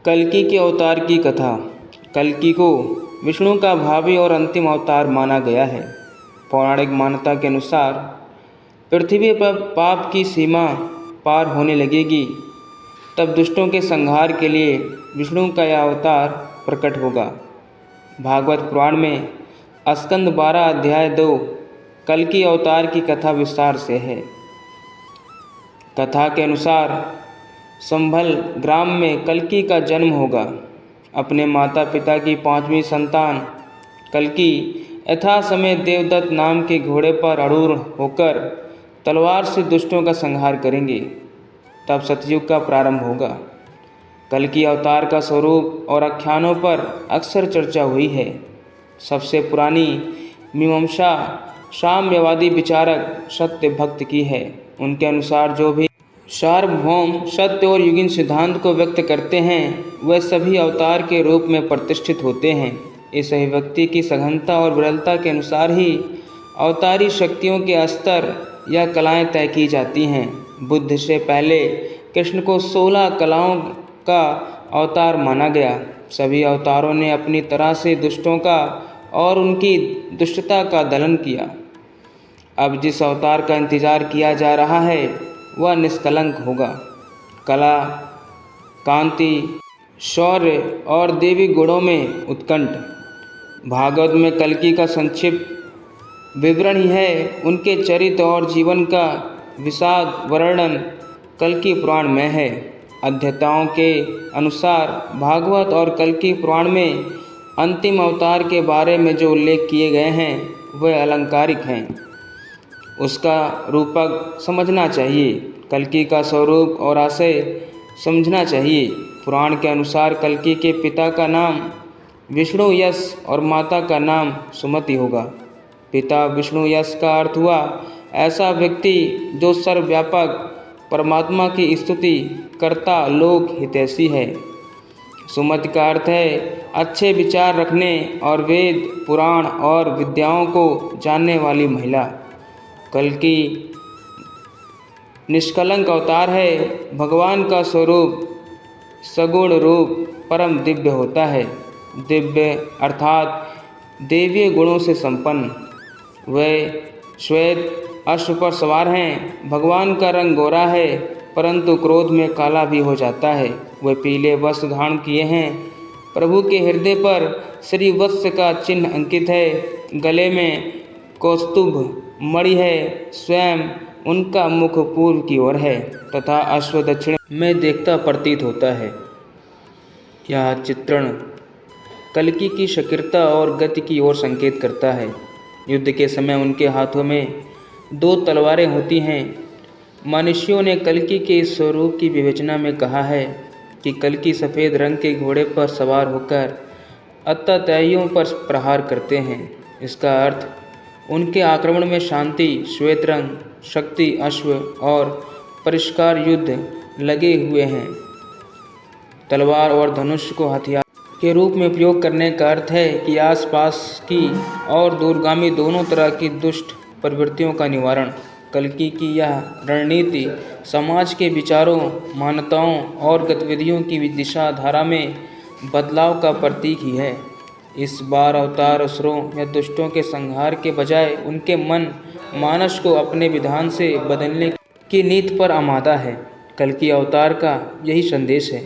कल्कि के अवतार की कथा। कल्कि को विष्णु का भावी और अंतिम अवतार माना गया है। पौराणिक मान्यता के अनुसार पृथ्वी पर पाप की सीमा पार होने लगेगी, तब दुष्टों के संहार के लिए विष्णु का यह अवतार प्रकट होगा। भागवत पुराण में स्कंद 12 अध्याय 2 कल्कि अवतार की कथा विस्तार से है। कथा के अनुसार संभल ग्राम में कल्कि का जन्म होगा। अपने माता पिता की 5वीं संतान कल्कि यथा समय देवदत्त नाम के घोड़े पर आरूढ़ होकर तलवार से दुष्टों का संहार करेंगे। तब सतयुग का प्रारंभ होगा। कल्कि अवतार का स्वरूप और आख्यानों पर अक्सर चर्चा हुई है। सबसे पुरानी मीमांसा साम्यवादी विचारक सत्य भक्त की है। उनके अनुसार जो भी सार्वभौम सत्य और युगीन सिद्धांत को व्यक्त करते हैं, वह सभी अवतार के रूप में प्रतिष्ठित होते हैं। इस अभिव्यक्ति की सघनता और विरलता के अनुसार ही अवतारी शक्तियों के स्तर या कलाएं तय की जाती हैं। बुद्ध से पहले कृष्ण को 16 कलाओं का अवतार माना गया। सभी अवतारों ने अपनी तरह से दुष्टों का और उनकी दुष्टता का दलन किया। अब जिस अवतार का इंतजार किया जा रहा है वह निष्कलंक होगा। कला, कांति, शौर्य और देवी गुणों में उत्कंठ। भागवत में कल्कि का संक्षिप्त विवरण ही है। उनके चरित्र और जीवन का विशद वर्णन कल्कि पुराण में है। अध्येताओं के अनुसार भागवत और कल्कि पुराण में अंतिम अवतार के बारे में जो उल्लेख किए गए हैं वह अलंकारिक हैं। उसका रूपक समझना चाहिए, कल्कि का स्वरूप और आशय समझना चाहिए। पुराण के अनुसार कल्कि के पिता का नाम विष्णु यश और माता का नाम सुमति होगा। पिता विष्णु यश का अर्थ हुआ ऐसा व्यक्ति जो सर्वव्यापक परमात्मा की स्तुति करता लोक हितैषी है। सुमति का अर्थ है अच्छे विचार रखने और वेद, पुराण और विद्याओं को जानने वाली महिला। कल्कि निष्कलंक अवतार है। भगवान का स्वरूप सगुण रूप परम दिव्य होता है। दिव्य अर्थात देवीय गुणों से संपन्न। वह श्वेत अश्व पर सवार हैं। भगवान का रंग गोरा है, परंतु क्रोध में काला भी हो जाता है। वह पीले वस्त्र धारण किए हैं। प्रभु के हृदय पर श्रीवत्स का चिन्ह अंकित है। गले में कौस्तुभ मणि है। स्वयं उनका मुख पूर्व की ओर है तथा अश्व दक्षिण में देखता प्रतीत होता है। यह चित्रण कल्कि की शीघ्रता और गति की ओर संकेत करता है। युद्ध के समय उनके हाथों में 2 तलवारें होती हैं। मनुष्यों ने कल्कि के इस स्वरूप की विवेचना में कहा है कि कल्कि सफ़ेद रंग के घोड़े पर सवार होकर अत्याचारियों पर प्रहार करते हैं। इसका अर्थ उनके आक्रमण में शांति, श्वेत रंग, शक्ति, अश्व और परिष्कार युद्ध लगे हुए हैं। तलवार और धनुष को हथियार के रूप में उपयोग करने का अर्थ है कि आसपास की और दूरगामी दोनों तरह की दुष्ट प्रवृत्तियों का निवारण। कल्कि की यह रणनीति समाज के विचारों, मान्यताओं और गतिविधियों की दिशा धारा में बदलाव का प्रतीक ही है। इस बार अवतार असुरों या दुष्टों के संहार के बजाय उनके मन मानस को अपने विधान से बदलने की नीति पर आमादा है। कल्कि अवतार का यही संदेश है।